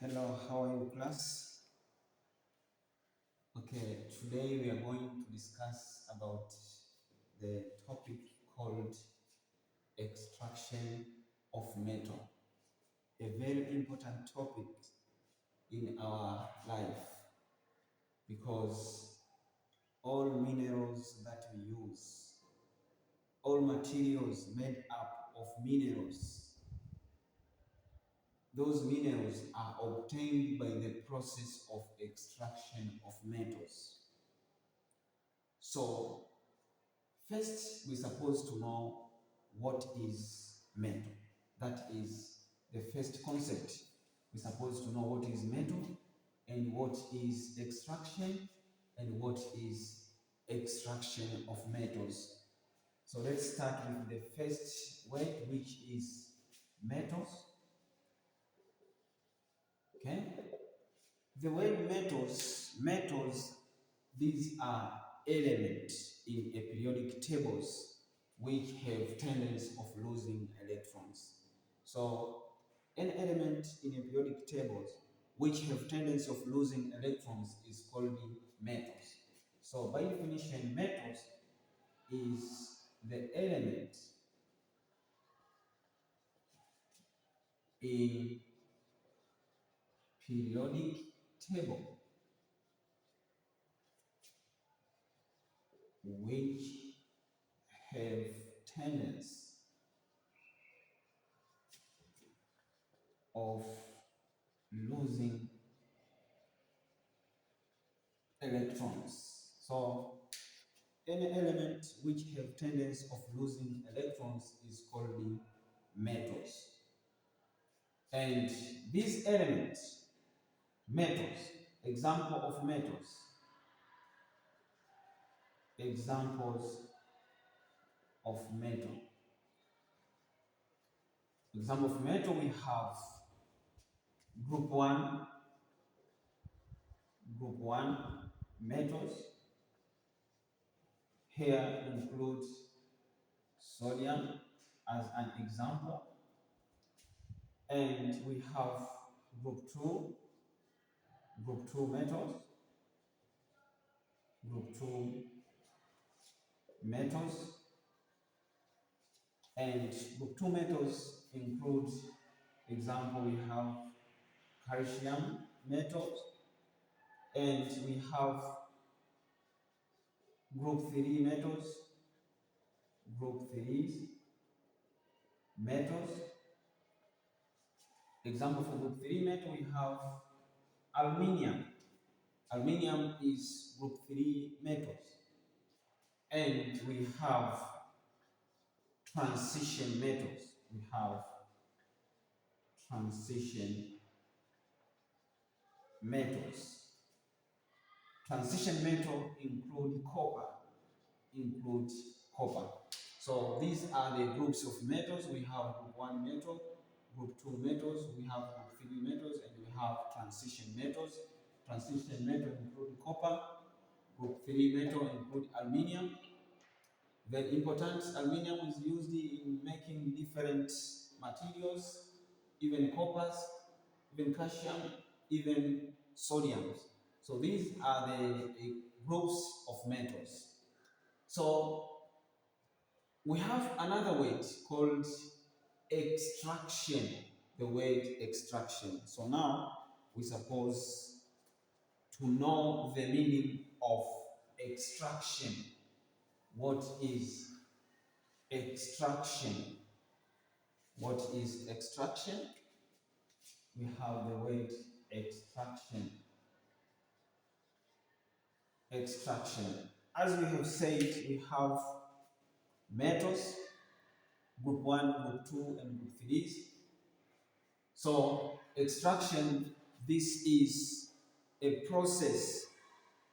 Hello, how are you, class? Okay, today we are going to discuss about the topic called extraction of metal. A very important topic in our life because all minerals that we use, all materials made up of minerals, those minerals are obtained by the process of extraction of metals. So, first, we're supposed to know what is metal. That is the first concept. We're supposed to know what is metal and what is extraction and what is extraction of metals. So let's start with the first word, which is metals. Okay? The word metals, these are elements in a periodic tables which have tendency of losing electrons. So an element in a periodic tables which have tendency of losing electrons is called metals. So by definition, metals is the element in periodic table which have tendency of losing electrons. So any element which have tendency of losing electrons is called the metals. And these elements, metals, example of metals, examples of metal. Example of metal, we have group 1 metals. Here includes sodium as an example. And we have group 2 metals, group 2 metals, and group 2 metals include, example, we have calcium metals, and we have group 3 metals, group 3 metals. Example for group 3 metal, we have aluminium. Aluminium is group 3 metals. And we have transition metals. We have transition metals. Transition metal include copper. So these are the groups of metals. We have group 1 metal, group 2 metals, we have group 3 metals, and we have transition metals. Transition metal include copper, group 3 metal include aluminium. Very important, aluminium is used in making different materials, even coppers, even calcium, even sodiums. So these are the groups of metals. So we have another word called extraction, the word extraction. So now we suppose to know the meaning of extraction. What is extraction? What is extraction? We have the word extraction. Extraction. As we have said, we have metals, group 1, group 2, and group 3. So extraction, this is a process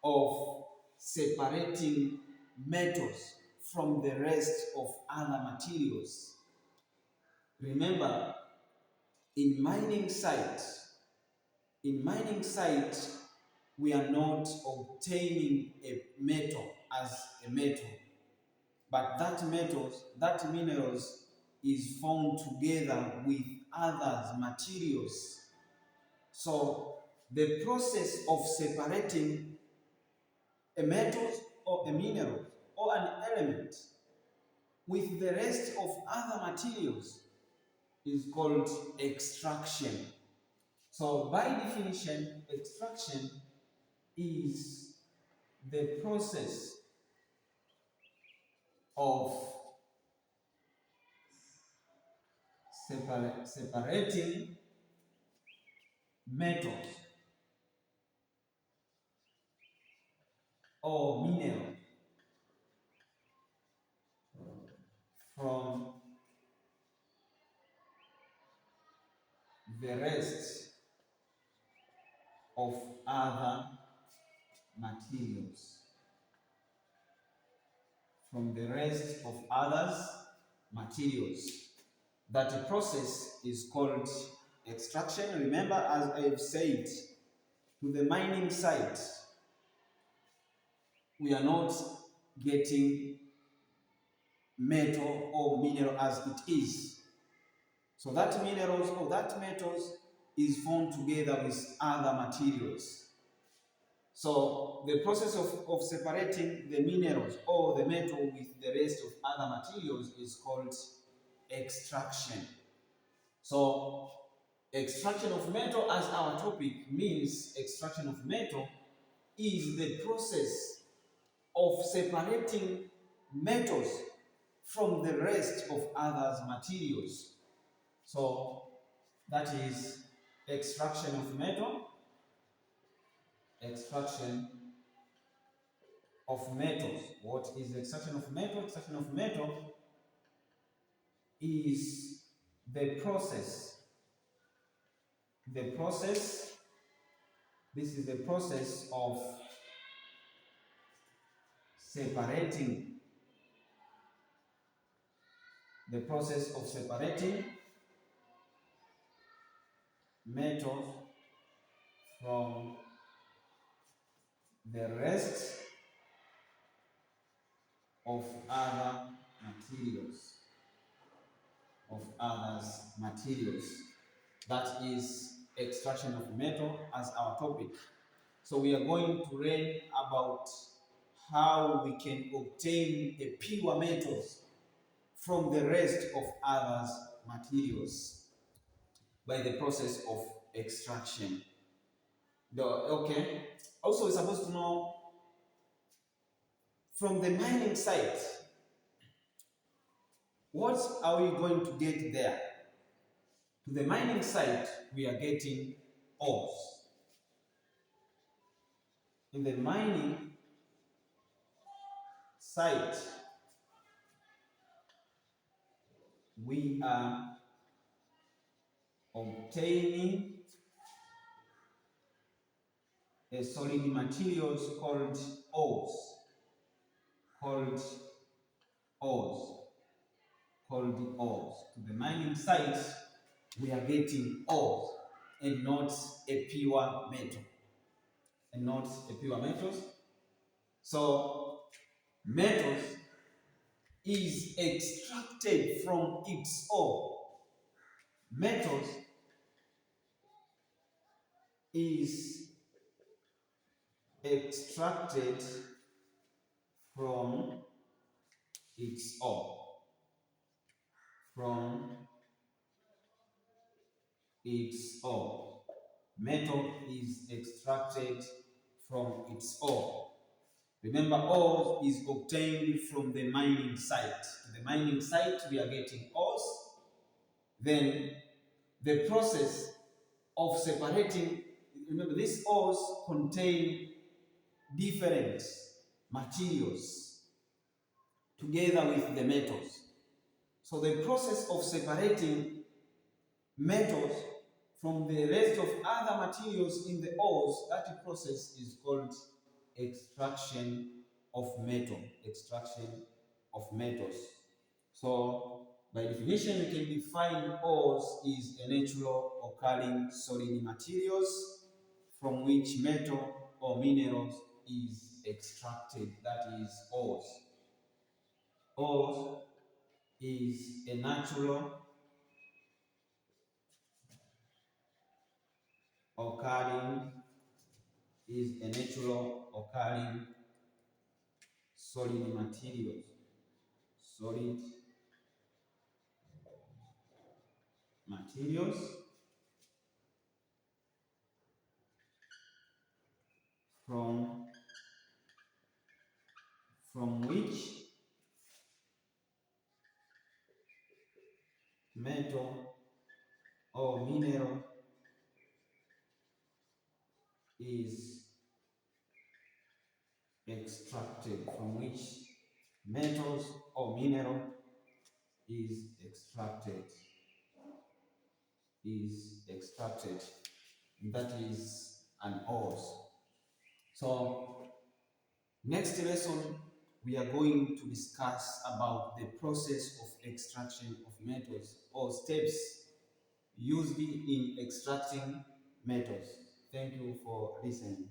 of separating metals from the rest of other materials. Remember, in mining site, we are not obtaining a metal as a metal, but that minerals is found together with other materials. So the process of separating a metal or a mineral or an element with the rest of other materials is called extraction. So by definition, extraction is the process of separating metals or mineral from the rest of other materials. From the rest of others materials. That process is called extraction. Remember, as I've said, to the mining site, we are not getting metal or mineral as it is. So that minerals or that metals is formed together with other materials. So the process of separating the minerals or the metal with the rest of other materials is called extraction. So extraction of metal as our topic means extraction of metal is the process of separating metals from the rest of others materials. So that is extraction of metal. Extraction of metals. What is extraction of metal? Extraction of metal is the process. This is the process of separating. The process of separating metals from the rest of other materials. That is extraction of metal as our topic. So we are going to learn about how we can obtain the pure metals from the rest of others materials by the process of extraction. Okay. Also, we're supposed to know from the mining site, what are we going to get there? To the mining site, we are getting ores. In the mining site, we are obtaining a solid materials called ores. To the mining site, we are getting ores and not a pure metal. So metals is extracted from its ore. Metals is extracted from its ore. Metal is extracted from its ore. Remember, ore is obtained from the mining site. The mining site, we are getting ores. Then the process of separating, remember, these ores contain different materials together with the metals. So the process of separating metals from the rest of other materials in the ores, that process is called extraction of metal. So by definition, we can define ores is a natural occurring solid materials from which metal or minerals is extracted. That is ores. Ores is a natural occurring is a natural occurring solid materials. Solid materials from which metal or mineral is extracted, from which metals or mineral is extracted, that is an ores. So next lesson we are going to discuss about the process of extraction of metals or steps used in extracting metals. Thank you for listening.